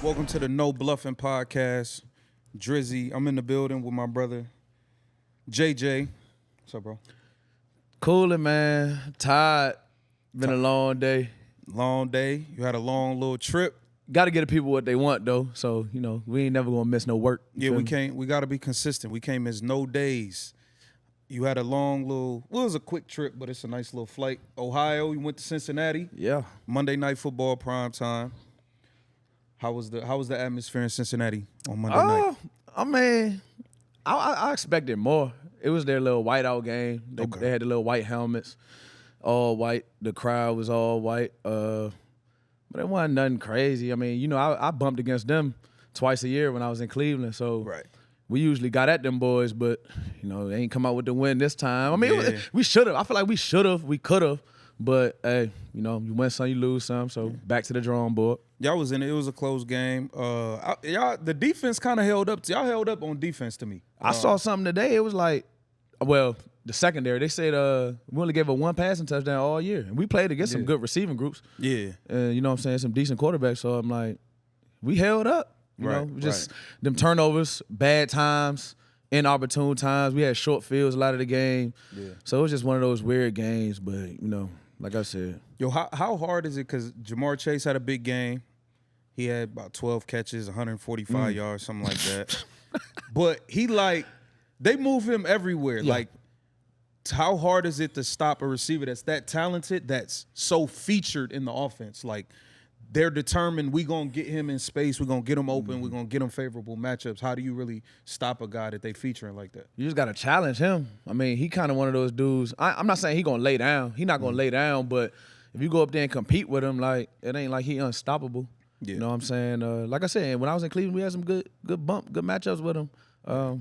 Welcome to the No Bluffin Podcast. Drizzy, I'm in the building with my brother JJ. What's up, bro? Coolin', man. Tired. Been a long day. Long day. You had a long little trip. Got to get the people what they want, though. So, you know, we ain't never going to miss no work. Yeah, we can't. We got to be consistent. We can't miss no days. You had a long little, well, it was a quick trip, but it's a nice little flight. Ohio, you went to Cincinnati. Yeah. Monday Night Football, prime time. How was the atmosphere in Cincinnati on Monday night? I mean, I expected more. It was their little whiteout game. They had the little white helmets, all white. The crowd was all white. But it wasn't nothing crazy. I mean, you know, I bumped against them twice a year when I was in Cleveland. So Right. we usually got at them boys, but, you know, they ain't come out with the win this time. I mean, we should have. I feel like we should have. We could have. But, hey, you know, you win some, you lose some. So back to the drawing board. Y'all was in it. It was a close game. The defense kind of held up. Y'all held up on defense to me. I saw something today. It was like, well, the secondary, they said we only gave a one passing touchdown all year. And we played against some good receiving groups. Yeah. And, you know what I'm saying, some decent quarterbacks. So I'm like, we held up. You know, just them turnovers, bad times, inopportune times. We had short fields a lot of the game. Yeah. So it was just one of those weird games. But, you know, like I said. Yo, how hard is it? Because Jamar Chase had a big game. He had about 12 catches, 145 yards, something like that. But they move him everywhere. Yeah. Like, how hard is it to stop a receiver that's that talented, that's so featured in the offense? Like, they're determined, we going to get him in space, we're going to get him open, we're going to get him favorable matchups. How do you really stop a guy that they featuring like that? You just got to challenge him. I mean, he kind of one of those dudes. I'm not saying he going to lay down. He not going to lay down, but if you go up there and compete with him, like, it ain't like he unstoppable. Yeah. You know what I'm saying? Like I said, when I was in Cleveland, we had some good matchups with him.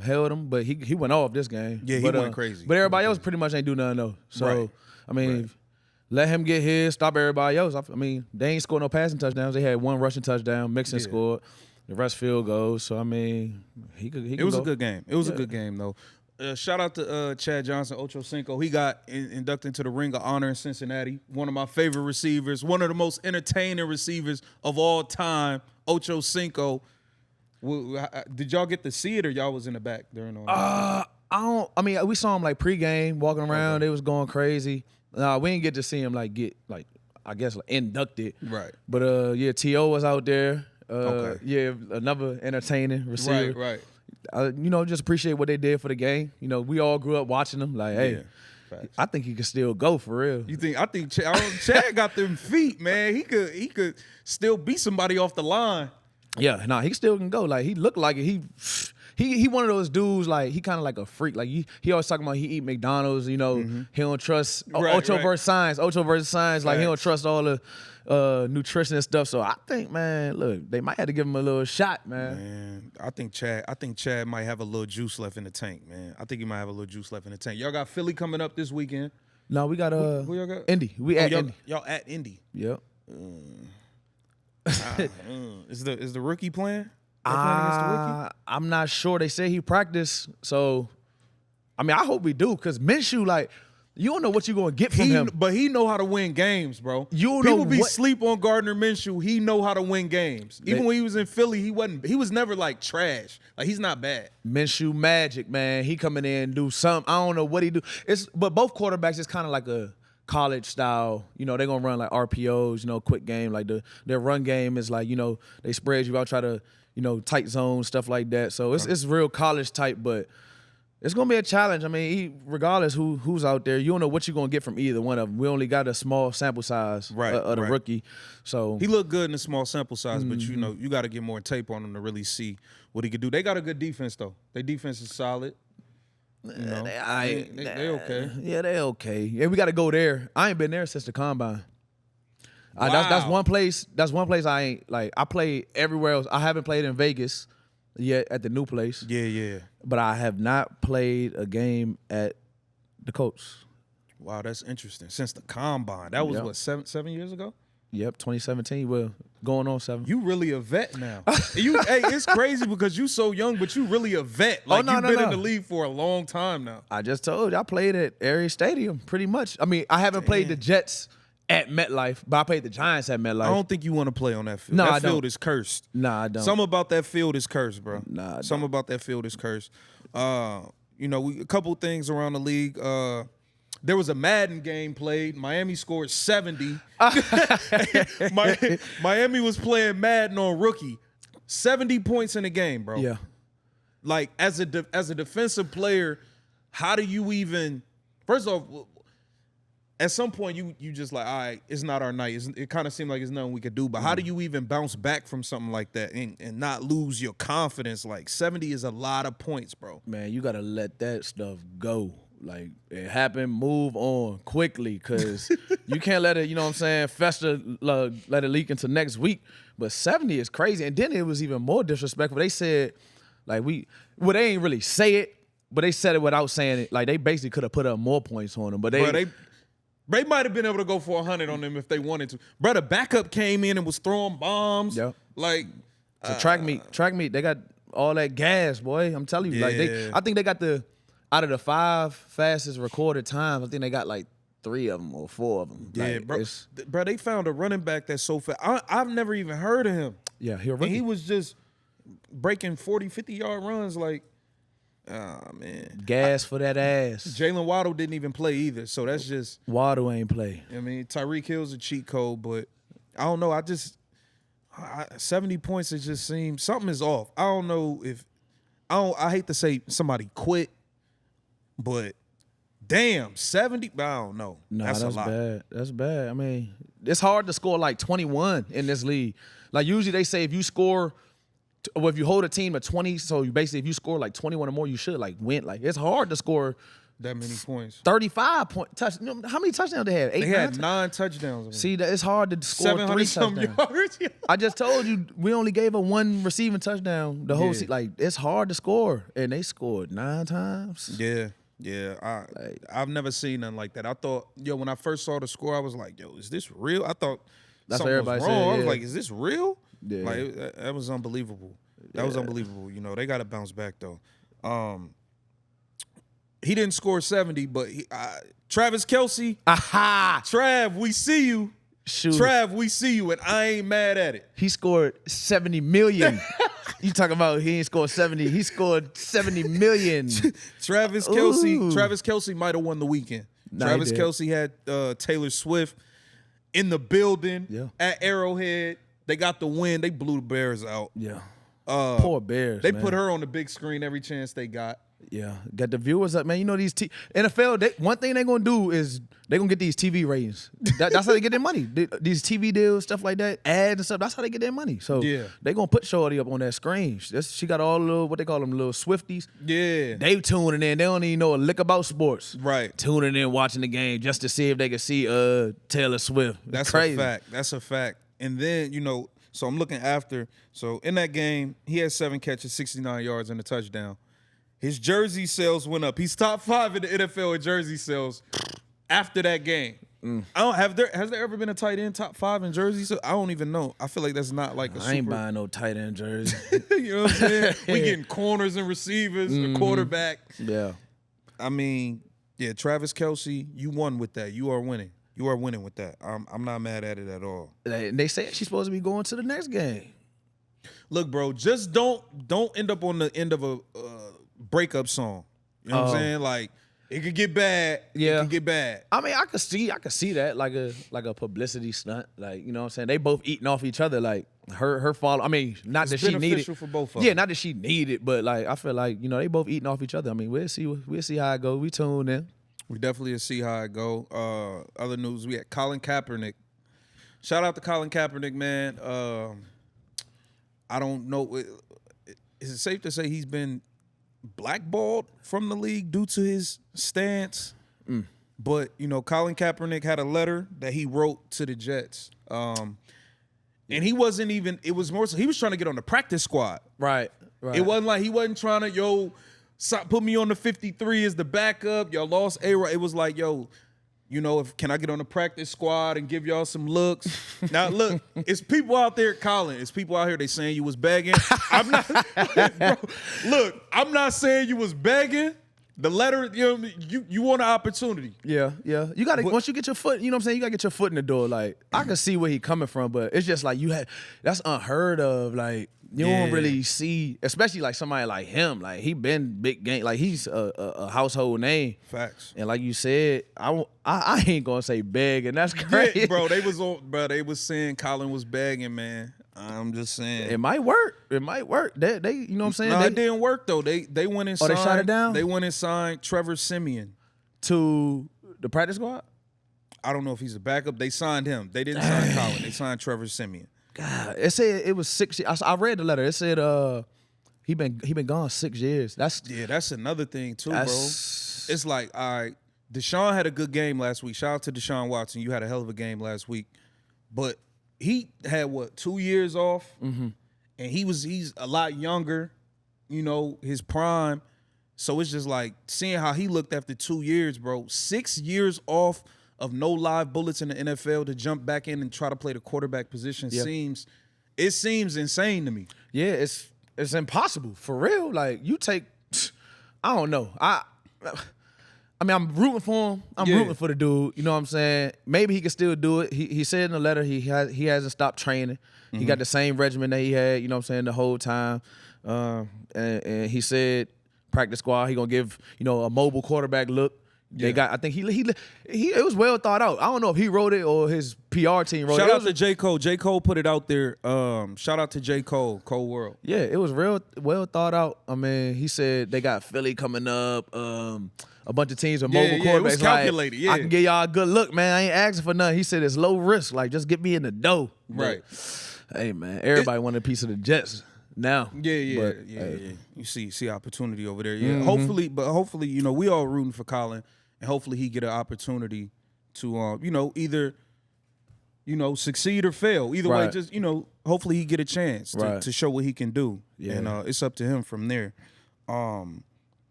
Held him, but he went off this game. Yeah, he went crazy. But everybody else pretty much ain't do nothing, though. So, I mean, let him get his, stop everybody else. I mean, they ain't scored no passing touchdowns. They had one rushing touchdown. Mixon scored. The rest field goals. So, I mean, he could It was a good game. It was a good game, though. Shout out to Chad Johnson, Ocho Cinco. He got inducted into the Ring of Honor in Cincinnati. One of my favorite receivers, one of the most entertaining receivers of all time, Ocho Cinco. Did y'all get to see it, or y'all was in the back during all? I mean, we saw him like pregame walking around. They was going crazy. We didn't get to see him get inducted. Right. But T.O. was out there. Yeah, another entertaining receiver. Right. You know, just appreciate what they did for the game. You know, we all grew up watching them. Like, hey, I think he could still go for real. I think Chad got them feet, man. He could still beat somebody off the line. Yeah, he still can go. Like, he looked like it. He one of those dudes, like, he kind of like a freak. Like, he always talking about he eat McDonald's, you know. He don't trust Ocho versus Science. Like, he don't trust all the nutrition and stuff. So I think, man, look, they might have to give him a little shot, man. I think Chad might have a little juice left in the tank, man. I think he might have a little juice left in the tank. Y'all got Philly coming up this weekend. No, we got who y'all got? Indy. We at Indy. Y'all at Indy. Yep. Is the rookie playing? I'm not sure. They say he practiced, so I mean, I hope we do, because Minshew, like, you don't know what you're gonna get from him. But he know how to win games, bro. People sleep on Gardner Minshew. He know how to win games. Even when he was in Philly, he was never like trash. Like, he's not bad. Minshew magic, man. He coming in and do something. I don't know what he do. But both quarterbacks, it's kind of like a college style. You know, they're gonna run like RPOs, you know, quick game. Like their run game is like, you know, they spread you out, try to, you know, tight zone, stuff like that. So it's real college type, but it's gonna be a challenge. I mean, regardless who's out there, you don't know what you're gonna get from either one of them. We only got a small sample size of the rookie. So he looked good in a small sample size, but you know, you got to get more tape on him to really see what he could do. They got a good defense though. Their defense is solid. You know, they okay. Yeah, they okay. Yeah, we got to go there. I ain't been there since the combine. Wow. That's one place. That's one place I ain't like. I play everywhere else. I haven't played in Vegas yet at the new place. Yeah. But I have not played a game at the Colts. Wow, that's interesting. Since the combine, that was what, 7 years ago. Yep, 2017. Well, going on 7. You really a vet now. Hey, it's crazy because you so young, but you really a vet. Like, you've been in the league for a long time now. I just told you, I played at Aries Stadium pretty much. I mean, I haven't played the Jets at MetLife, but I played the Giants at MetLife. I don't think you want to play on that field. No, that field is cursed. Nah, I don't. Something about that field is cursed, bro. Nah, I Something about that field is cursed. You know, a couple things around the league. There was a Madden game played. Miami scored 70. Miami was playing Madden on rookie. 70 points in a game, bro. Yeah. Like, as a defensive player, how do you even – first off, at some point you just like, all right, it's not our night. It kind of seemed like it's nothing we could do. But how do you even bounce back from something like that and not lose your confidence? Like, 70 is a lot of points, bro. Man, you got to let that stuff go. Like, it happened, move on quickly, because you can't let it, you know what I'm saying, fester, let it leak into next week. But 70 is crazy. And then it was even more disrespectful. They said, like, they ain't really say it, but they said it without saying it. Like, they basically could have put up more points on them. But they might have been able to go for 100 on them if they wanted to. Bro, the backup came in and was throwing bombs. Yeah. Like. So track meet, they got all that gas, boy. I'm telling you. Yeah. Like, I think they got out of the 5 fastest recorded times, I think they got like 3 of them or 4 of them. Yeah, like, bro, they found a running back that's so fast. I've never even heard of him. Yeah, and he was just breaking 40, 50-yard runs like, man. Gas for that ass. Jalen Waddle didn't even play either, so that's just. Waddle ain't play. I mean, Tyreek Hill's a cheat code, but I don't know. 70 points, it just seems, something is off. I don't know if, I hate to say somebody quit, but damn, 70, I don't know. No, that's a lot. Bad. That's bad. I mean, it's hard to score like 21 in this league. Like, usually they say if you score, well, if you hold a team at 20, so you basically, if you score like 21 or more, you should like win. Like, it's hard to score that many points. 35 touch. How many touchdowns they had? 8, they had 9 touchdowns. See, it's hard to score 3 touchdowns. Yards. I just told you we only gave her 1 receiving touchdown the whole season. Like, it's hard to score, and they scored 9 times. Yeah. I've never seen nothing like that. I thought, when I first saw the score, I was like, is this real? I thought that's something what everybody was wrong. said. Yeah. I was like, is this real? Yeah. Like, that was unbelievable. That was unbelievable. You know, they got to bounce back, though. He didn't score 70, but Travis Kelce. Aha! Trav, we see you. Shoot. Trav, we see you, and I ain't mad at it. He scored 70 million. You talking about he ain't scored 70. He scored 70 million. Travis Kelce might have won the weekend. Travis Kelce had Taylor Swift in the building at Arrowhead. They got the win. They blew the Bears out. Yeah. Poor Bears. They put her on the big screen every chance they got. Yeah, got the viewers up, man. You know these NFL. One thing they're gonna do is they're gonna get these TV ratings. That's how they get their money. These TV deals, stuff like that, ads and stuff. That's how they get their money. So they gonna put Shorty up on that screen. She got all the little, what they call them, little Swifties. Yeah, they tuning in. They don't even know a lick about sports. Right, tuning in, watching the game just to see if they can see Taylor Swift. That's crazy. A fact. That's a fact. And then so I'm looking after. So in that game, he had 7 catches, 69 yards, and a touchdown. His jersey sales went up. He's top 5 in the NFL in jersey sales after that game. Has there ever been a tight end top 5 in jersey sales? I don't even know. I feel like that's not like a I ain't buying no tight end jersey. You know what I'm saying? We getting corners and receivers, a quarterback. Yeah. I mean, Travis Kelce, you won with that. You are winning. You are winning with that. I'm not mad at it at all. They said she's supposed to be going to the next game. Look, bro, just don't end up on the end of a breakup song. You know what I'm saying? Like, it could get bad. Yeah. It could get bad. I mean, I could see that like a publicity stunt. Like, you know what I'm saying? They both eating off each other. Like, her follow. I mean, not it's that she needed. for both of them. Yeah, not that she needed, but like I feel like, they both eating off each other. I mean, we'll see how it goes. We tune in. We definitely see how it go. Other news, we had Colin Kaepernick. Shout out to Colin Kaepernick, man. I don't know. Is it safe to say he's been blackballed from the league due to his stance? But, Colin Kaepernick had a letter that he wrote to the Jets. And he wasn't even, it was more so, he was trying to get on the practice squad. Right. It wasn't like he wasn't trying to, put me on the 53 as the backup. Y'all lost A-Rod. It was like, can I get on the practice squad and give y'all some looks? Now, look, it's people out there, Colin. It's people out here, they saying you was begging. I'm not saying you was begging. The letter, you want an opportunity. Yeah. You gotta once you get your foot, you know what I'm saying. You gotta get your foot in the door. Like I can see where he coming from, but it's just like that's unheard of. Like you don't really see, especially like somebody like him. Like he been big game. Like he's a household name. Facts. And like you said, I ain't gonna say beg, and that's crazy, bro. They was saying Colin was begging, man. I'm just saying it might work. They you know what I'm saying? No, it didn't work though. They went and signed. They shot it down. They went and signed Trevor Siemian to the practice squad. I don't know if he's a backup. They signed him. They didn't sign Colin. They signed Trevor Siemian. God, it said it was 6 years. I read the letter. It said he been gone 6 years. That's another thing too, bro. It's like, all right, Deshaun had a good game last week. Shout out to Deshaun Watson. You had a hell of a game last week. But he had 2 years off? Mm-hmm. And he's a lot younger, his prime. So it's just like seeing how he looked after 2 years, bro. 6 years off of no live bullets in the NFL to jump back in and try to play the quarterback position seems insane to me. Yeah, it's impossible for real. Like you take, I don't know. I mean, I'm rooting for him. I'm rooting for the dude. You know what I'm saying? Maybe he can still do it. He said in the letter he hasn't stopped training. Mm-hmm. He got the same regimen that he had. You know what I'm saying? The whole time. And he said practice squad. He gonna give a mobile quarterback look. They got. I think he it was well thought out. I don't know if he wrote it or his PR team wrote it. Shout out to J. Cole. J. Cole put it out there. Shout out to J. Cole. Cole World. Yeah, it was real well thought out. I mean, he said they got Philly coming up. A bunch of teams with mobile quarterbacks. It was calculated. Like, I can give y'all a good look, man. I ain't asking for nothing. He said it's low risk. Like just get me in the dough. Right. But, hey man, everybody wanted a piece of the Jets. Now, yeah. You see opportunity over there. Yeah, mm-hmm. hopefully, we all rooting for Colin, and hopefully he get an opportunity to, either, succeed or fail. Either way, just hopefully he get a chance to show what he can do. Yeah. And it's up to him from there.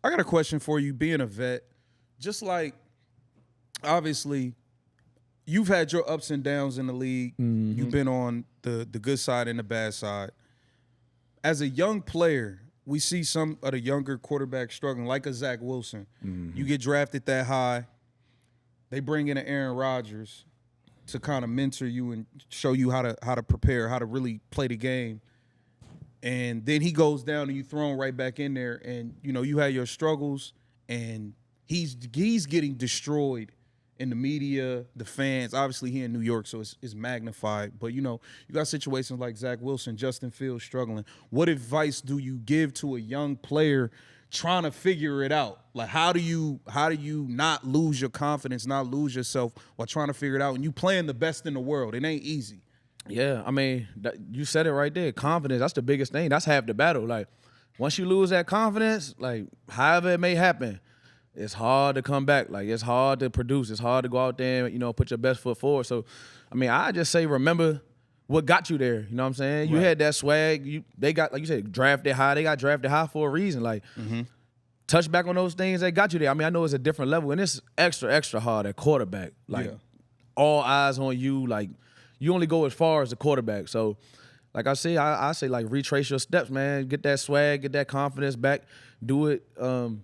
I got a question for you. Being a vet, just like obviously, you've had your ups and downs in the league. Mm-hmm. You've been on the good side and the bad side. As a young player, we see some of the younger quarterbacks struggling, like a Zach Wilson. Mm-hmm. You get drafted that high. They bring in an Aaron Rodgers to kind of mentor you and show you how to prepare, how to really play the game. And then he goes down and you throw him right back in there, and you had your struggles, and he's getting destroyed in the media, the fans. Obviously, he in New York, so it's magnified. But, you got situations like Zach Wilson, Justin Fields struggling. What advice do you give to a young player trying to figure it out? Like, how do you not lose your confidence, not lose yourself while trying to figure it out? And you playing the best in the world. It ain't easy. Yeah, I mean, you said it right there. Confidence, that's the biggest thing. That's half the battle. Like, once you lose that confidence, like, however it may happen, it's hard to come back. Like, it's hard to produce. It's hard to go out there and, put your best foot forward. So, I mean, I just say remember what got you there. You know what I'm saying? You had that swag. They got, like you said, drafted high. They got drafted high for a reason. Like, touch back on those things that got you there. I mean, I know it's a different level, and it's extra, extra hard at quarterback. Like, all eyes on you. Like, you only go as far as the quarterback. So, like I say, I say, like, retrace your steps, man. Get that swag, get that confidence back. Do it.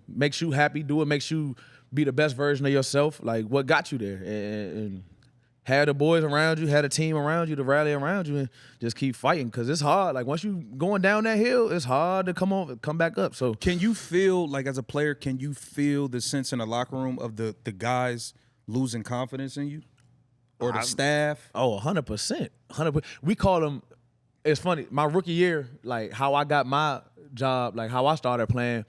Makes you happy. Do it. Makes you be the best version of yourself. Like, what got you there? And had the boys around you, had a team around you to rally around you, and just keep fighting, because it's hard. Like, once you going down that hill, it's hard to come back up. So, can you feel, like, as a player, can you feel the sense in the locker room of the guys losing confidence in you? Or the staff? Oh, 100%. 100%. We call them, it's funny, my rookie year, like how I got my job, like how I started playing,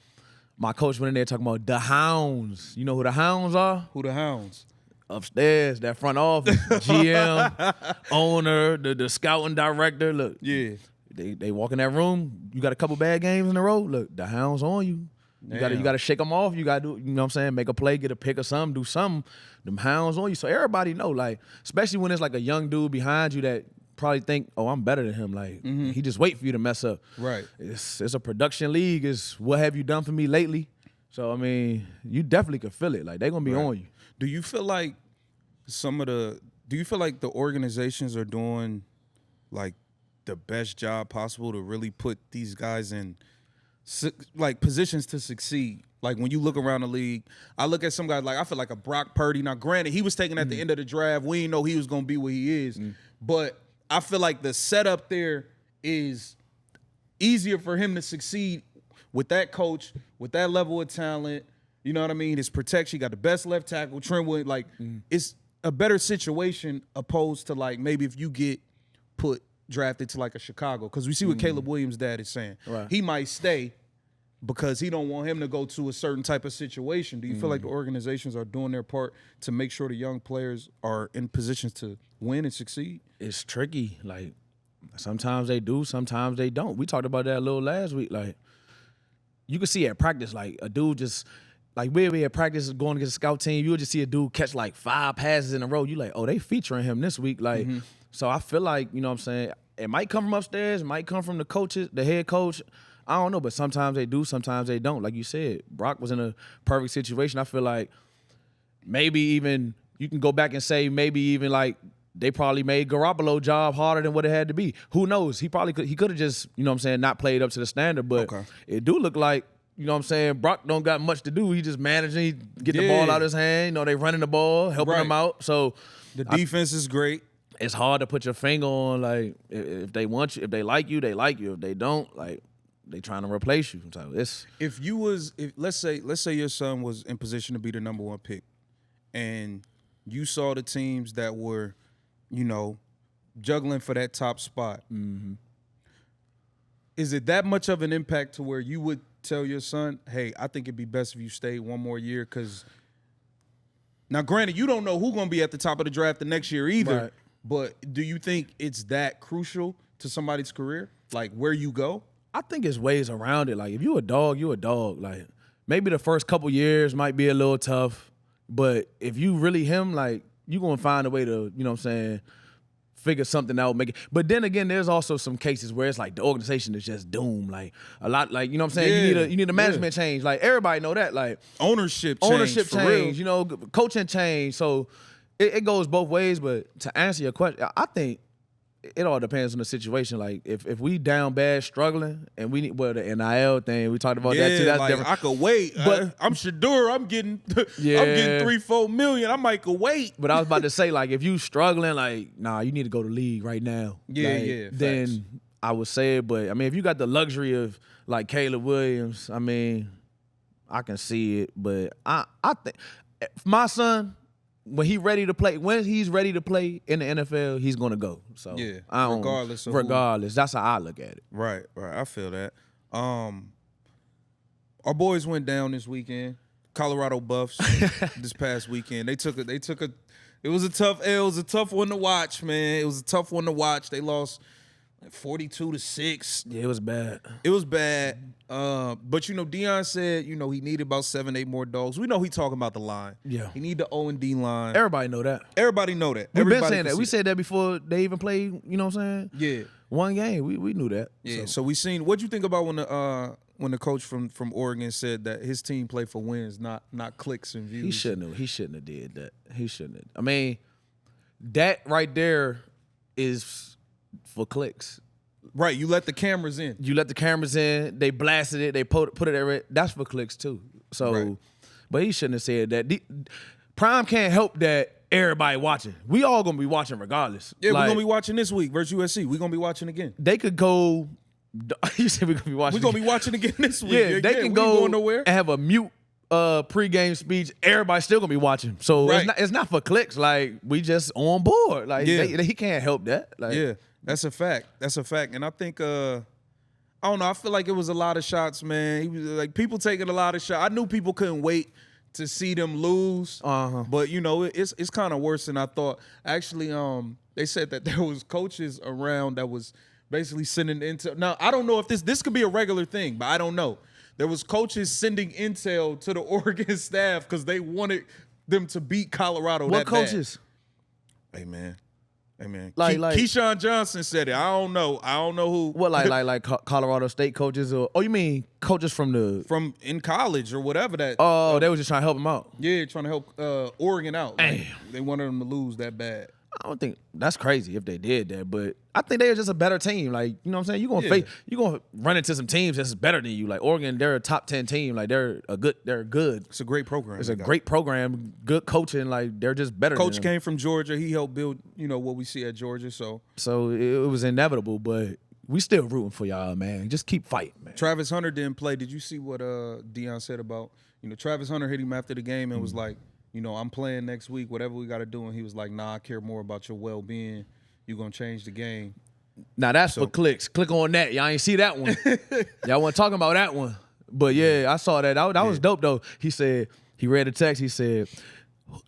my coach went in there talking about the Hounds. You know who the Hounds are? Who the Hounds? Upstairs, that front office, GM, owner, the scouting director. Look, they walk in that room, you got a couple bad games in a row, look, the Hounds on you. You gotta shake them off. You gotta do, you know what I'm saying? Make a play, get a pick or something, do something. Them Hounds on you. So everybody know, like, especially when it's like a young dude behind you that probably think, oh, I'm better than him. Like, he just wait for you to mess up. Right. It's a production league. It's what have you done for me lately? So, I mean, you definitely can feel it. Like, they're gonna be on you. Do you feel like the organizations are doing, like, the best job possible to really put these guys in like positions to succeed. Like when you look around the league, I look at some guys like I feel like a Brock Purdy. Now, granted, he was taken at the end of the draft. We didn't know he was going to be what he is, but I feel like the setup there is easier for him to succeed with that coach, with that level of talent. You know what I mean? His protection, you got the best left tackle, Trentwood. Like it's a better situation opposed to like maybe if you get drafted to like a Chicago, because we see what Caleb Williams' dad is saying. Right. He might stay because he don't want him to go to a certain type of situation. Do you feel like the organizations are doing their part to make sure the young players are in positions to win and succeed? It's tricky. Like sometimes they do, sometimes they don't. We talked about that a little last week. Like you can see at practice, like a dude just like we'll be at practice going against a scout team. You'll just see a dude catch like 5 passes in a row. You like, oh, they featuring him this week. Like, so I feel like, you know what I'm saying? It might come from upstairs, it might come from the coaches, the head coach. I don't know, but sometimes they do, sometimes they don't. Like you said, Brock was in a perfect situation. I feel like maybe even you can go back and say maybe even like they probably made Garoppolo's job harder than what it had to be. Who knows? He could have just, you know what I'm saying, not played up to the standard, but it do look like, you know what I'm saying, Brock don't got much to do. He just managing, he get the ball out of his hand. You know, they running the ball, helping him out. So the defense is great. It's hard to put your finger on, like, if they want you, if they like you, they like you. If they don't, like, they trying to replace you. So it's if let's say your son was in position to be the number 1 pick, and you saw the teams that were, you know, juggling for that top spot. Is it that much of an impact to where you would tell your son, hey, I think it'd be best if you stayed 1 more year? Because now, granted, you don't know who's going to be at the top of the draft the next year either. Right. But do you think it's that crucial to somebody's career, like where you go? I think it's ways around it. Like, if you a dog, you a dog. Like, maybe the first couple years might be a little tough, but if you really him, like, you going to find a way to, you know what I'm saying, figure something out, make it. But then again, there's also some cases where it's like the organization is just doomed. Like, a lot, like, you know what I'm saying, you need a management change. Like, everybody know that. Like, ownership change, you know, coaching change. So it goes both ways. But to answer your question, I think it all depends on the situation. Like, if we down bad, struggling, and we need, well, the NIL thing, we talked about that too. That's like, different. I could wait. But I'm Shador. I'm getting 3-4 million. I might could wait. But I was about to say, like, if you struggling, like, nah, you need to go to league right now. Then facts. I would say it. But I mean, if you got the luxury of like Caleb Williams, I mean, I can see it. But I think my son, when he's ready to play in the NFL, he's gonna go. So regardless, that's how I look at it. Right. I feel that. Our boys went down this weekend. Colorado Buffs this past weekend. They took a. It was a tough L. It was a tough one to watch, man. It was a tough one to watch. They lost 42-6. Yeah, it was bad. It was bad. But you know, Deion said, you know, he needed about 7-8 more dogs. We know he talking about the line. Yeah. He need the O&D line. Everybody know that. Everybody know that. We've been saying that. We said that before they even played, you know what I'm saying? Yeah. One game. We knew that. Yeah. So we seen, what'd you think about when the coach from Oregon said that his team play for wins, not clicks and views? He shouldn't have did that. He shouldn't have. I mean, that right there is for clicks. Right, you let the cameras in. They blasted it. They put it there. That's for clicks too. So, right. But he shouldn't have said that. Prime can't help that everybody watching. We all gonna be watching regardless. Yeah, we're gonna be watching this week versus USC. We're gonna be watching again. They could go. You said we're gonna be watching. We're gonna be watching again this week. Yeah, they can go nowhere and have a mute pregame speech. Everybody's still gonna be watching. So right. It's not for clicks. Like, we just on board. Like, he can't help that. Like, yeah. That's a fact. And I think, I don't know, I feel like it was a lot of shots, man. He was like, people taking a lot of shots. I knew people couldn't wait to see them lose. But, you know, it's kind of worse than I thought. Actually, they said that there was coaches around that was basically sending intel. Now, I don't know if this could be a regular thing, but I don't know. There was coaches sending intel to the Oregon staff because they wanted them to beat Colorado that bad. What coaches? Hey, man. Like Keyshawn Johnson said it. I don't know who. What, like Colorado State coaches, or you mean coaches from in college or whatever that? Oh, they was just trying to help him out. Yeah, trying to help Oregon out. Like, they wanted them to lose that bad. I don't think that's crazy if they did that, but I think they're just a better team. Like, you know what I'm saying? You're gonna run into some teams that's better than you. Like Oregon, they're a top 10 team. Like they're good. It's a great program. It's a great program, good coaching. Like they're just better. Coach came from Georgia. He helped build, what we see at Georgia. So it was inevitable, but we still rooting for y'all, man. Just keep fighting, man. Travis Hunter didn't play. Did you see what Deion said about, Travis Hunter hit him after the game and was like, I'm playing next week, whatever we got to do. And he was like, nah, I care more about your well-being. You're going to change the game. Now, that's for clicks. Click on that. Y'all ain't see that one. Y'all wasn't talking about that one. But, yeah, I saw that. That was dope, though. He said, he read the text. He said,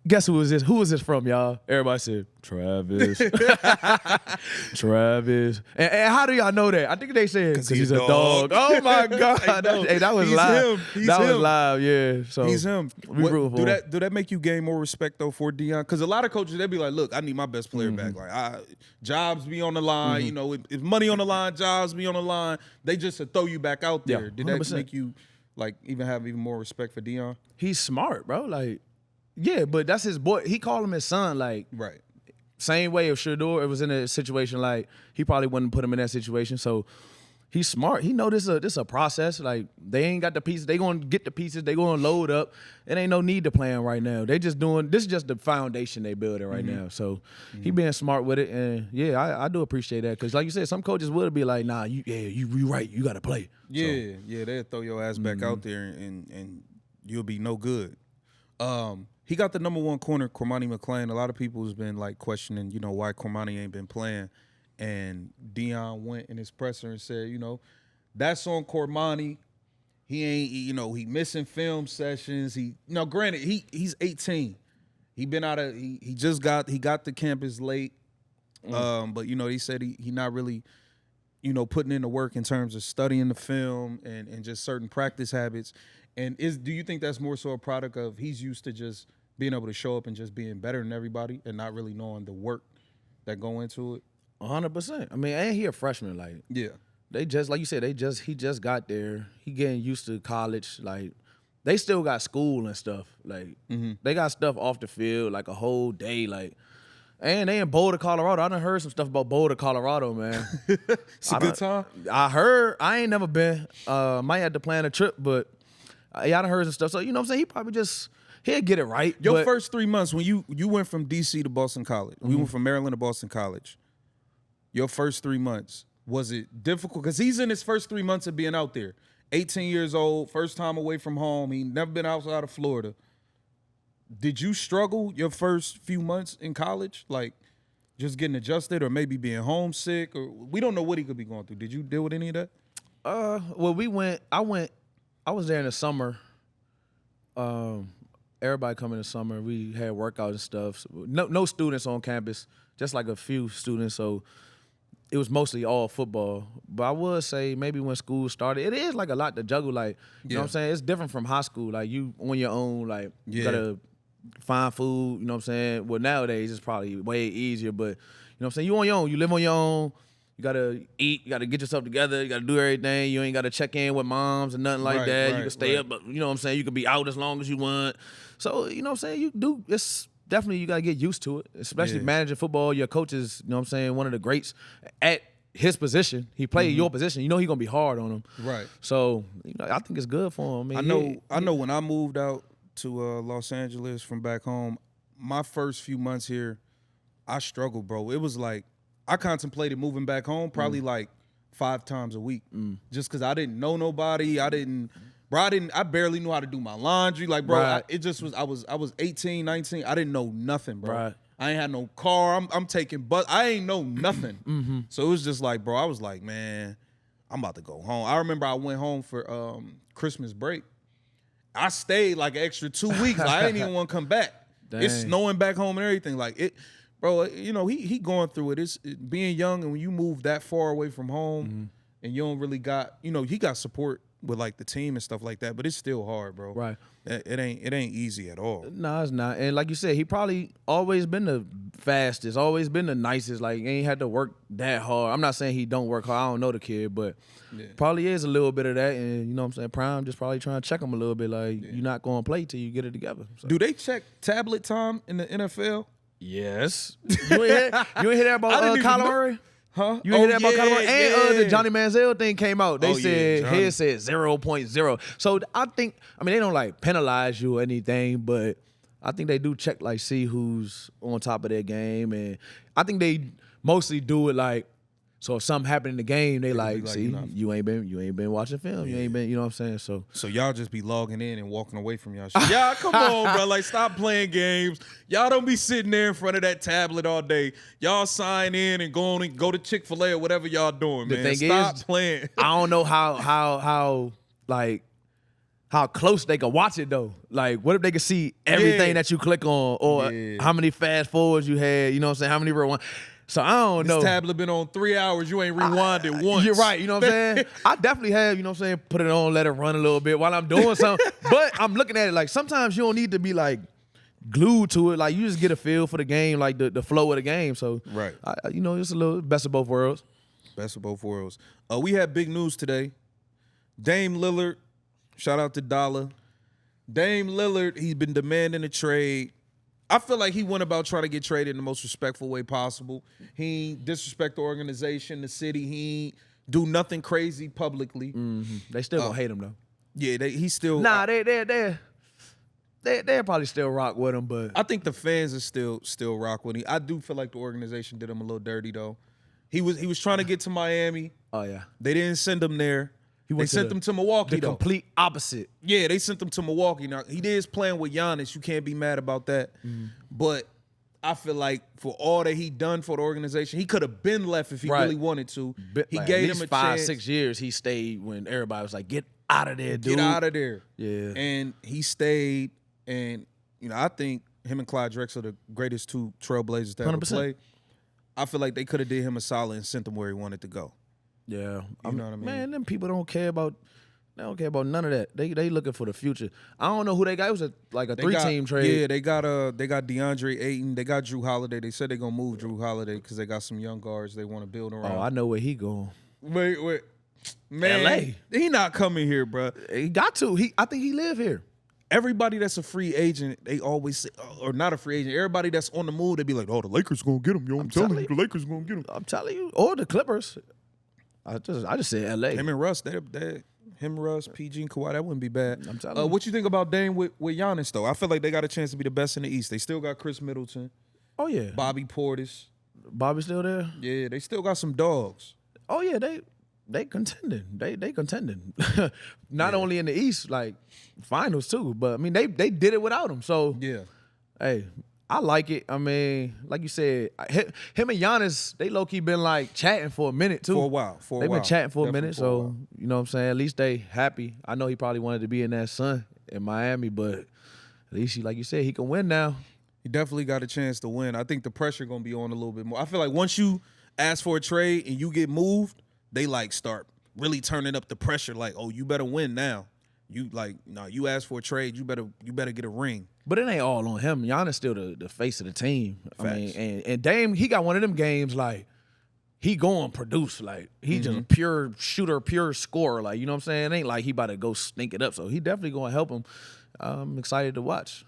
guess who is this? Who is this from, y'all? Everybody said, Travis. Travis. And how do y'all know that? I think they said, because he's a dog. Oh, my God. That was live. That was live, yeah. So he's him. We root for him. Do that make you gain more respect, though, for Deion? Because a lot of coaches, they be like, look, I need my best player back. Like, jobs be on the line. If money on the line, jobs be on the line. They just throw you back out there. Yeah, Did that make you, like, have even more respect for Deion? He's smart, bro. Like, yeah, but that's his boy. He called him his son, like. Right. Same way if Shador was in a situation like he probably wouldn't put him in that situation. So he's smart. He know this a process. Like they ain't got the pieces. They gonna get the pieces. They gonna load up. It ain't no need to plan right now. They just doing this is just the foundation they building right now. So he being smart with it. And yeah, I do appreciate that because like you said, some coaches would be like, nah, you right. You got to play. Yeah, they'll throw your ass back out there and you'll be no good. He got the number one corner, Cormani McClain. A lot of people has been like questioning, why Cormani ain't been playing. And Deion went in his presser and said, that's on Cormani. He ain't, he missing film sessions. Granted, he's 18. He been out of he got to campus late. But he said he not really, putting in the work in terms of studying the film and just certain practice habits. And do you think that's more so a product of he's used to just being able to show up and just being better than everybody and not really knowing the work that go into it? 100%. I mean, ain't he a freshman? Like, yeah, they just like you said, he just got there. He getting used to college. Like, they still got school and stuff. Like, they got stuff off the field like a whole day. Like, and they in Boulder, Colorado. I done heard some stuff about Boulder, Colorado, man. It's a good time. I heard. I ain't never been. Might have to plan a trip, but. Y'all done heard some stuff. So, you know what I'm saying? He probably he'll get it right. Your first 3 months when you went from D.C. to Boston College. We went from Maryland to Boston College. Your first 3 months, was it difficult? Because he's in his first 3 months of being out there. 18 years old, first time away from home. He never been outside of Florida. Did you struggle your first few months in college? Like, just getting adjusted or maybe being homesick? Or we don't know what he could be going through. Did you deal with any of that? Well, I was there in the summer. Everybody come in the summer. We had workouts and stuff. So no students on campus, just like a few students. So it was mostly all football. But I would say maybe when school started, it is like a lot to juggle. Like, you know what I'm saying? It's different from high school. Like, you on your own. Like, you got to find food. You know what I'm saying? Well, nowadays it's probably way easier. But, you know what I'm saying? You on your own. You live on your own. You got to eat. You got to get yourself together. You got to do everything. You ain't got to check in with moms and nothing like that. You can stay up. But you know what I'm saying? You can be out as long as you want. So, you know what I'm saying? It's definitely you got to get used to it, especially managing football. Your coach is, you know what I'm saying, one of the greats at his position. He played your position. You know he's going to be hard on him. Right. So, I think it's good for him. I know when I moved out to Los Angeles from back home, my first few months here, I struggled, bro. It was like, I contemplated moving back home probably like 5 times a week just because I didn't know nobody. I barely knew how to do my laundry. Like, bro, I was 18, 19. I didn't know nothing, bro. Right. I ain't had no car. I'm taking bus. I ain't know nothing. So it was just like, bro, I was like, man, I'm about to go home. I remember I went home for Christmas break. I stayed like an extra 2 weeks. Like, I didn't even want to come back. Dang. It's snowing back home and everything. Like, it. Bro, he going through it. It's being young, and when you move that far away from home, and you don't really got, he got support with like the team and stuff like that, but it's still hard, bro. Right. It ain't easy at all. No, it's not. And like you said, he probably always been the fastest, always been the nicest. Like, ain't had to work that hard. I'm not saying he don't work hard. I don't know the kid, but probably is a little bit of that. And you know what I'm saying? Prime just probably trying to check him a little bit. Like, you're not going to play till you get it together. So. Do they check tablet time in the NFL? Yes. You ain't hear that about Kyler Murray? Huh? You ain't hear that about Kyler Murray? And the yeah. Johnny Manziel thing came out. They said Johnny. his said 0.0. So I think, I mean, they don't like penalize you or anything, but I think they do check, like, see who's on top of their game. And I think they mostly do it like, so if something happened in the game, they like, see, you ain't been watching film. You ain't been, you know what I'm saying? So y'all just be logging in and walking away from y'all shit. Y'all, come on, bro. Like, stop playing games. Y'all don't be sitting there in front of that tablet all day. Y'all sign in and go to Chick-fil-A or whatever y'all doing, man. thing Stop is, playing. I don't know how close they can watch it though. Like, what if they could see everything that you click on, or how many fast forwards you had? You know what I'm saying? How many rewind? So I don't know. This tablet been on 3 hours. You ain't rewinded once. You're right. You know what I'm saying? I definitely have, you know what I'm saying, put it on, let it run a little bit while I'm doing something. But I'm looking at it like sometimes you don't need to be like glued to it. Like, you just get a feel for the game, like the flow of the game. So, right. You know, it's a little best of both worlds. Best of both worlds. We had big news today. Dame Lillard, shout out to Dollar. Dame Lillard, he's been demanding a trade. I feel like he went about trying to get traded in the most respectful way possible. He disrespect the organization, the city. He do nothing crazy publicly. Mm-hmm. They still gonna hate him though. Yeah, he's still. Nah, they'll probably still rock with him, but I think the fans are still rock with him. I do feel like the organization did him a little dirty though. He was trying to get to Miami. Oh yeah, they didn't send him there. They sent him to Milwaukee. The complete opposite. Yeah, they sent him to Milwaukee. Now, he is playing with Giannis. You can't be mad about that. But I feel like for all that he done for the organization, he could have been left if he really wanted to. He like gave at least him a 5-6 chance. years. He stayed when everybody was like, "Get out of there, dude. Get out of there." Yeah. And he stayed. And, you know, I think him and Clyde Drexler are the greatest two trailblazers to ever 100%. play. I feel like they could have did him a solid and sent him where he wanted to go. Yeah. You know what I mean? Man, them people don't care about none of that. They looking for the future. I don't know who they got. It was a 3-team trade. Yeah, they got DeAndre Ayton. They got Drew Holiday. They said they're gonna move Drew Holiday because they got some young guards they want to build around. Oh, I know where he going. Wait. Man, LA. He not coming here, bro. He got to. I think he live here. Everybody that's a free agent, they always say, or not a free agent, everybody that's on the move, they be like, oh, the Lakers gonna get him. Yo, I'm telling you, the Lakers gonna get him. I'm telling you. Or the Clippers. I just said LA. Him and Russ, Russ, PG, and Kawhi, that wouldn't be bad. I'm telling you. What you think about Dame with Giannis, though? I feel like they got a chance to be the best in the East. They still got Chris Middleton. Oh, yeah. Bobby Portis. Bobby still there? Yeah, they still got some dogs. Oh, yeah, they contending. They contending. Not only in the East, like finals too, but I mean they did it without him. So yeah, hey, I like it. I mean, like you said, him and Giannis, they low key been like chatting for a minute too. For a while. They've been chatting for a minute. So you know what I'm saying. At least they happy. I know he probably wanted to be in that sun in Miami, but at least like you said, he can win now. He definitely got a chance to win. I think the pressure gonna be on a little bit more. I feel like once you ask for a trade and you get moved, they like start really turning up the pressure. Like, oh, you better win now. You like, no, you ask for a trade, you better get a ring. But it ain't all on him. Giannis still the face of the team. Facts. I mean, and Dame, he got one of them games like he going produce. Like he just a pure shooter, pure scorer. Like, you know what I'm saying? It ain't like he about to go stink it up. So he definitely gonna help him. I'm excited to watch.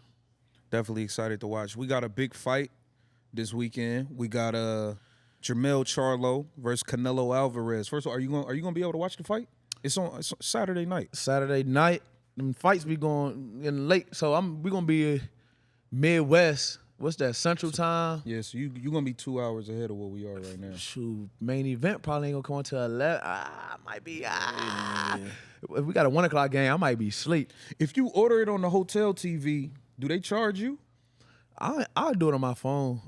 Definitely excited to watch. We got a big fight this weekend. We got Jermell Charlo versus Canelo Alvarez. First of all, are you gonna be able to watch the fight? It's on Saturday night. Saturday night. Them fights be going in late. So we gonna be Midwest. What's that, Central Time? Yeah, so you gonna be 2 hours ahead of where we are right now. Shoot, main event probably ain't gonna come until 11. Might be. If we got a 1 o'clock game, I might be asleep. If you order it on the hotel TV, do they charge you? I'll do it on my phone.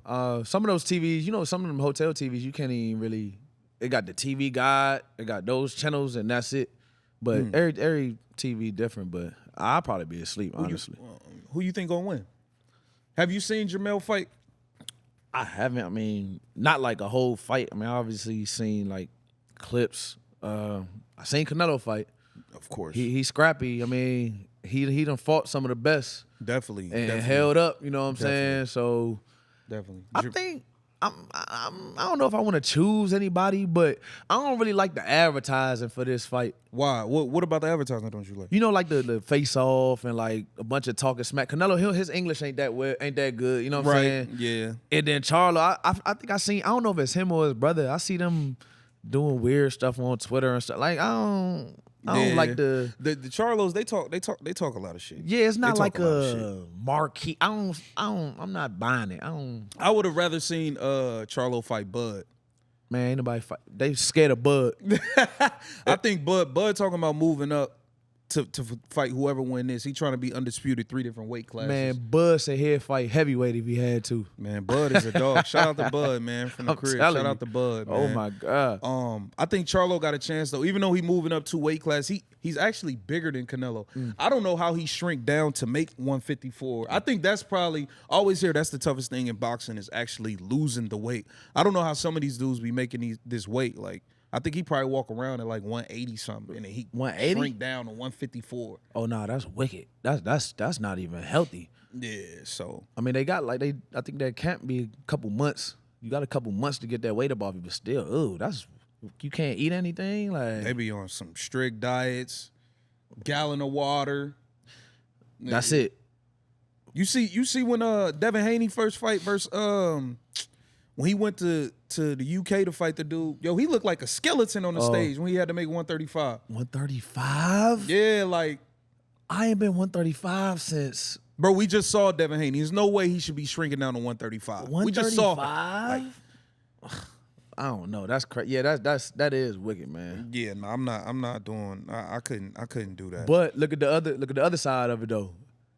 Some of those TVs, you know, some of them hotel TVs, you can't even really. It got the TV guide, it got those channels, and that's it. But every TV different. But I'll probably be asleep, honestly. Who you think gonna win? Have you seen Jermell fight? I haven't. I mean, not like a whole fight. I mean, I obviously seen like clips. I seen Canelo fight. Of course, he's scrappy. I mean, he done fought some of the best. Definitely. And held up, you know what I'm saying? So definitely. I think I don't know if I want to choose anybody, but I don't really like the advertising for this fight. Why? What about the advertising don't you like? You know, like the face off and like a bunch of talking smack. Canelo, his English ain't that good. You know what I'm saying? Yeah. And then Charlo, I think I don't know if it's him or his brother. I see them doing weird stuff on Twitter and stuff. Like I don't like the Charlos. They talk a lot of shit. Yeah, it's not like a marquee. I'm not buying it. I would have rather seen Charlo fight Bud. Man, ain't nobody fight. They scared of Bud. I think Bud talking about moving up to fight whoever win this. He trying to be undisputed 3 different weight classes. Man, Bud said he'd fight heavyweight if he had to. Man, Bud is a dog. Shout out to Bud, man, from the crib. Shout out to Bud, man. Oh my God. I think Charlo got a chance though. Even though he moving up 2 weight class, he's actually bigger than Canelo. I don't know how he shrink down to make 154. I think that's probably, I always hear that's the toughest thing in boxing is actually losing the weight. I don't know how some of these dudes be making this weight. Like, I think he probably walk around at like 180 something, and then he 180 shrink down to 154. Oh no, that's wicked. That's not even healthy. Yeah, so I mean, they got like I think that can't be a couple months. You got a couple months to get that weight up off you, but still, you can't eat anything. Like they be on some strict diets, gallon of water. That's it. You see when Devin Haney first fight versus when he went to the UK to fight the dude, yo, he looked like a skeleton on the stage when he had to make 135. 135? Yeah, like I ain't been 135 since. Bro, we just saw Devin Haney. There's no way he should be shrinking down to 135. 135? We just saw him. Like, I don't know. That's crazy. Yeah, that is wicked, man. Yeah, no, I'm not doing. I couldn't do that. But look at the other side of it though.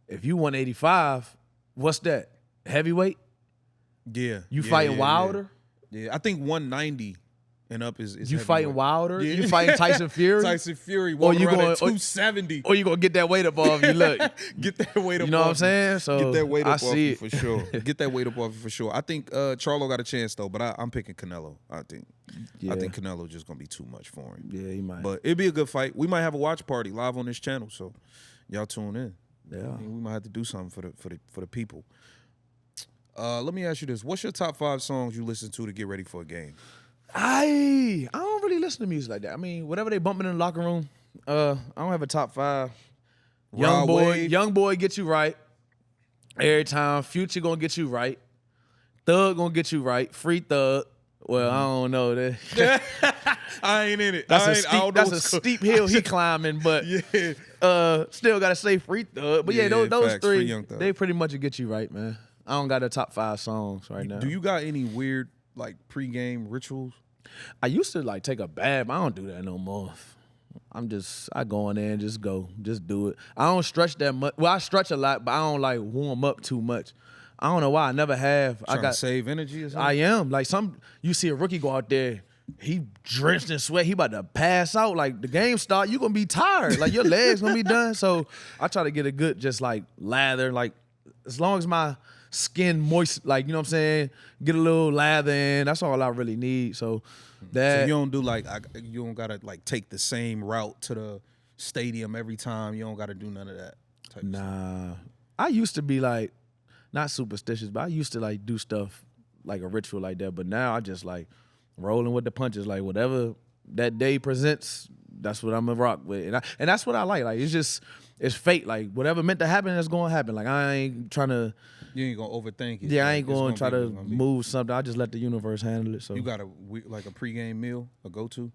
If you 185, what's that? Heavyweight? Yeah. You fighting Wilder? Yeah, I think 190 and up is you fighting Wilder? Yeah. You fighting Tyson Fury? Tyson Fury walking around at 270. Or you gonna get that weight up off you. Look. Get that weight up. You know what I'm saying? So get that weight up off you it. for sure. Get that weight up off you for sure. I think Charlo got a chance though, but I'm picking Canelo. I think Canelo just gonna be too much for him. Yeah, he might. But it'd be a good fight. We might have a watch party live on this channel, so y'all tune in. Yeah, I mean, we might have to do something for the people. Let me ask you this: what's your top 5 songs you listen to get ready for a game? I don't really listen to music like that. I mean, whatever they bumping in the locker room. I don't have a top 5. Young boy get you right every time. Future gonna get you right. Thug gonna get you right. Free Thug. Well, I don't know that. I ain't in it. That's a steep hill he climbing, but yeah. Still gotta say Free Thug. But yeah, those facts, 3, they pretty much will get you right, man. I don't got a top 5 songs right now. Do you got any weird like pregame rituals? I used to like take a bath, but I don't do that no more. I go in there and just do it. I don't stretch that much. Well, I stretch a lot, but I don't like warm up too much. I don't know why. I never have. I got save energy or something? I am. Like you see a rookie go out there, he drenched in sweat, he about to pass out. Like the game start, you gonna be tired. Like your legs gonna be done. So I try to get a good just like lather. Like as long as my skin moist, like, you know what I'm saying? Get a little lather in. That's all I really need. So you don't do like, you don't gotta like take the same route to the stadium every time. You don't gotta do none of that type of stuff. I used to be like, not superstitious, but I used to like do stuff like a ritual like that. But now I just like rolling with the punches. Like whatever that day presents, that's what I'm gonna rock with. And that's what I like. Like it's fate. Like whatever meant to happen, it's gonna happen. Like I ain't trying to. You ain't gonna overthink it. Yeah, I ain't gonna try to move something. I just let the universe handle it. So you got a pregame meal, a go-to?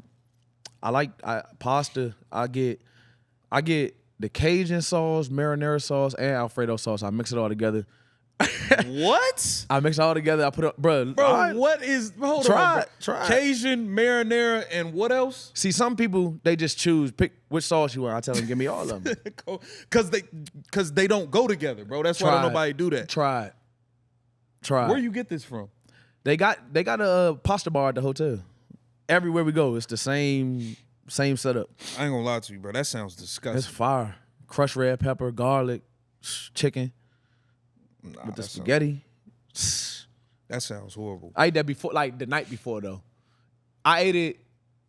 I like pasta. I get the Cajun sauce, marinara sauce, and Alfredo sauce. I mix it all together. What? I mix it all together. I put it, bro. What is? Hold on. Try Cajun, marinara, and what else? See, some people they just pick which sauce you want. I tell them, give me all of them. Cause they don't go together, bro. That's why don't nobody do that. Try it. Where you get this from? They got a pasta bar at the hotel. Everywhere we go, it's the same setup. I ain't gonna lie to you, bro. That sounds disgusting. It's fire. Crushed red pepper, garlic, chicken. With the spaghetti. That sounds horrible. I ate that before, like the night before though. I ate it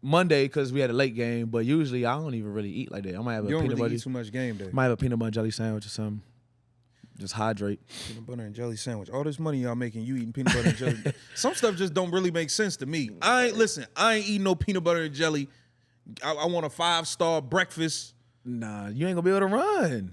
Monday because we had a late game, but usually I don't even really eat like that. I might have a you don't peanut really butter. Eat too much game day. Might have a peanut butter jelly sandwich or something. Just hydrate. Peanut butter and jelly sandwich. All this money y'all making, you eating peanut butter and jelly. Some stuff just don't really make sense to me. I ain't eating no peanut butter and jelly. I want a 5-star breakfast. Nah, you ain't gonna be able to run.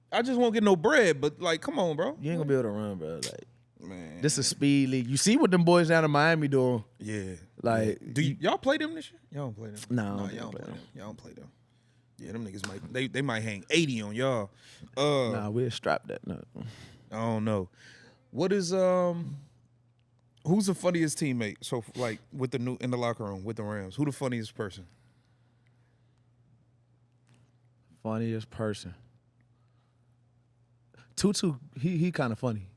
I just won't get no bread, but like, come on, bro. You ain't gonna be able to run, bro. Like, man, this is speed league. You see what them boys down in Miami doing? Yeah. Like, do y'all play them this year? Y'all don't play them. No, y'all don't play them. Y'all don't play them. Yeah, them niggas might they might hang 80 on y'all. Nah, we'll strap that. No. I don't know. What is who's the funniest teammate? So like with the in the locker room with the Rams, who the funniest person? Funniest person. Tutu, he kind of funny.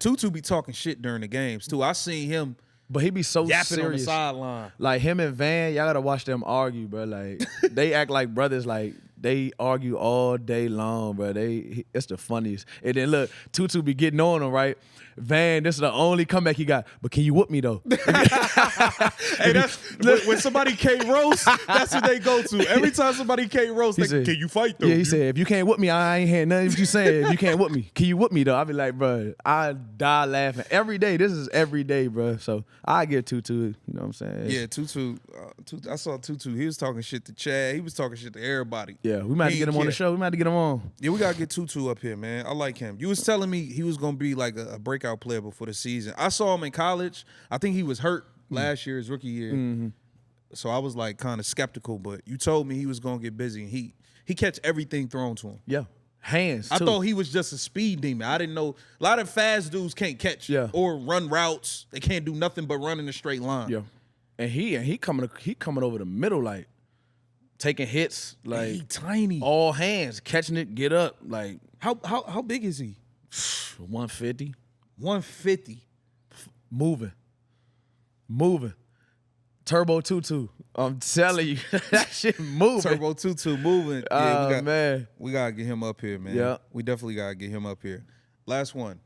Tutu be talking shit during the games too. I seen him, but he be so yapping serious on the sideline. Like him and Van, y'all gotta watch them argue, bro. Like they act like brothers. Like they argue all day long, bro. It's the funniest. And then look, Tutu be getting on him, right? Van, this is the only comeback he got. But can you whoop me though? Hey, that's when somebody can't roast. That's what they go to. Every time somebody can't roast, they said, can you fight though? Yeah, he said, if you can't whoop me, I ain't hearing nothing you saying. If you can't whoop me, can you whoop me though? I be like, bro, I die laughing every day. This is every day, bro. So I get Tutu. You know what I'm saying? Yeah, Tutu. I saw Tutu. He was talking shit to Chad. He was talking shit to everybody. Yeah, we might have to get him on the show. We might have to get him on. Yeah, we gotta get Tutu up here, man. I like him. You was telling me he was gonna be like a breakout player before the season. I saw him in college. I think he was hurt last year, his rookie year. Mm-hmm. So I was like kind of skeptical, but you told me he was gonna get busy, and he catch everything thrown to him. Yeah, hands. I thought he was just a speed demon. I didn't know a lot of fast dudes can't catch or run routes. They can't do nothing but run in a straight line. Yeah, and he coming over the middle like taking hits like he tiny, all hands, catching it, get up like how big is he? 150. 150. Moving. Turbo Tutu. I'm telling you, that shit moving. Turbo Tutu moving. Yeah, man. We gotta get him up here, man. Yeah. We definitely gotta get him up here. Last one.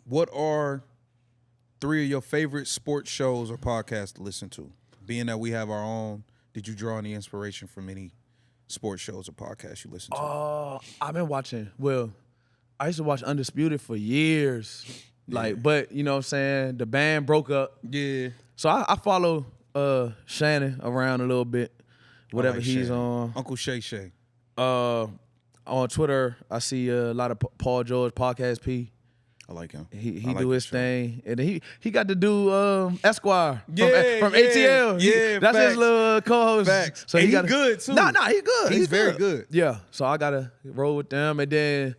What are 3 of your favorite sports shows or podcasts to listen to? Being that we have our own, did you draw any inspiration from any sports shows or podcasts you listen to? I've been watching. Well, I used to watch Undisputed for years. Like, but you know what I'm saying? The band broke up. Yeah. So I follow Shannon around a little bit, whatever he's on. Uncle Shay Shay. On Twitter, I see a lot of Paul George, Podcast P. I like him. He do his thing. And then he got to do Esquire from ATL. Yeah, that's facts. his little co-host. Facts. So he good too. Nah, he good. He's very good. Yeah. So I gotta roll with them. And then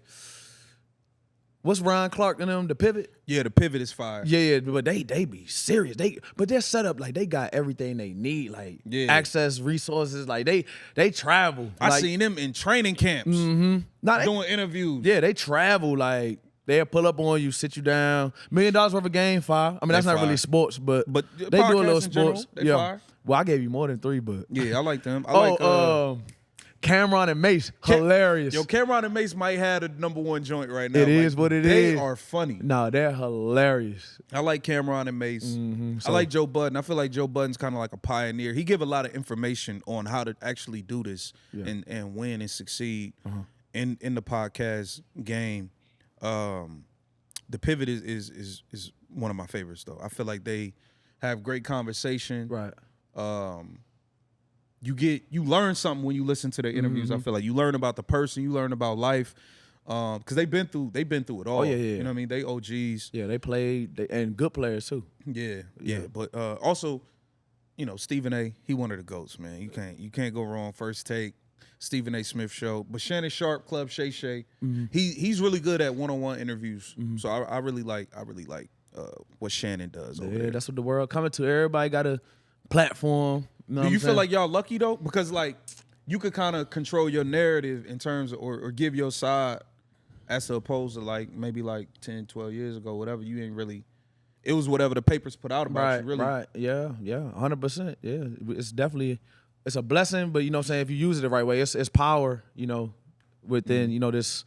what's Ron Clark and them? The Pivot? Yeah, the Pivot is fire. Yeah, but they be serious. But they're set up like they got everything they need, like access, resources. Like they travel. I seen them in training camps. Mm-hmm. Doing interviews. Yeah, they travel like. They'll pull up on you, sit you down. $1 million worth of game, fire. I mean, that's not really sports, but they do a little sports. Fire. Well, I gave you more than 3, but yeah, I like them. I like Cameron and Mace, hilarious. Yo, Cameron and Mace might have the #1 joint right now. It is what it is. They are funny. No, they're hilarious. I like Cameron and Mace. Mm-hmm, I like Joe Budden. I feel like Joe Budden's kind of like a pioneer. He give a lot of information on how to actually do this and win and succeed in the podcast game. The Pivot is one of my favorites though. I feel like they have great conversation. Right. You learn something when you listen to their interviews. I feel like you learn about the person, you learn about life. Because they've been through it all. Oh, yeah. You know what I mean? They OGs. Yeah, they played and good players too. Yeah. But also, you know, Stephen A, he one of the GOATs, man. You can't go wrong. First Take. Stephen A. Smith show, but Shannon Sharp, Club Shay Shay, he's really good at one-on-one interviews. So I really like what Shannon does. Over there. That's what the world coming to. Everybody got a platform. You know Do you feel like y'all lucky though? Because like you could kind of control your narrative in terms of, or give your side, as opposed to like maybe like 10, 12 years ago, whatever. You ain't really. It was whatever the papers put out about you. Really, right? Yeah, 100%. Yeah, it's definitely. It's a blessing, but you know what I'm saying, if you use it the right way, it's power, you know, within, you know, this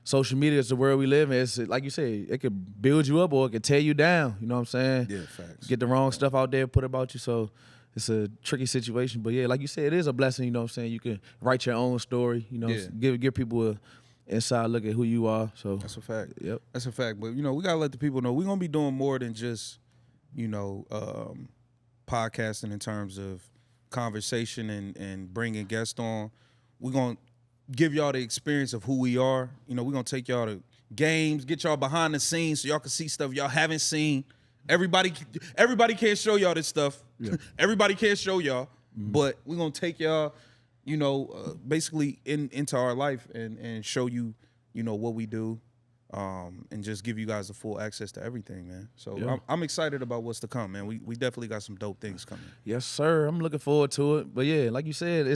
social media is the world we live in. It's like you say, it could build you up or it could tear you down, you know what I'm saying? Yeah, facts. Get the wrong stuff out there, put about you, so it's a tricky situation. But yeah, like you said, it is a blessing, you know what I'm saying? You can write your own story, you know, give people inside look at who you are. So that's a fact. Yep. That's a fact. But, we got to let the people know we're going to be doing more than just, podcasting in terms of conversation and bringing guests on. We're going to give y'all the experience of who we are. We're going to take y'all to games, get y'all behind the scenes so y'all can see stuff y'all haven't seen. Everybody can't show y'all this stuff. Yeah. Everybody can't show y'all. But we're going to take y'all, basically into our life and show you, what we do, and just give you guys the full access to everything, man. So yeah. I'm excited about what's to come, man. We definitely got some dope things coming. Yes, sir. I'm looking forward to it. But yeah, like you said,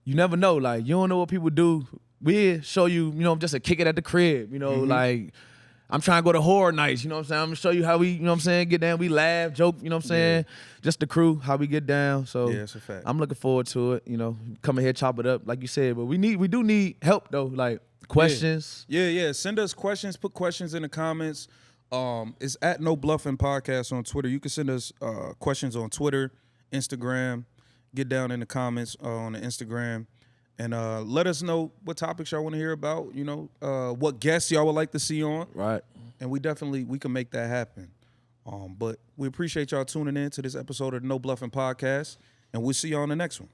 you never know. Like, you don't know what people do. We show you, just a kick it at the crib, like I'm trying to go to horror nights, I'm saying? I'm going to show you how we, get down. We laugh, joke, saying? Just the crew, how we get down. So yeah, it's a fact. I'm looking forward to it, come in here, chop it up, like you said. But we do need help, though, like questions. Yeah. Send us questions. Put questions in the comments. It's at No Bluffin Podcast on Twitter. You can send us questions on Twitter, Instagram. Get down in the comments on the Instagram. And let us know what topics y'all want to hear about, what guests y'all would like to see on. Right. And we can make that happen. But we appreciate y'all tuning in to this episode of the No Bluffin Podcast, and we'll see y'all on the next one.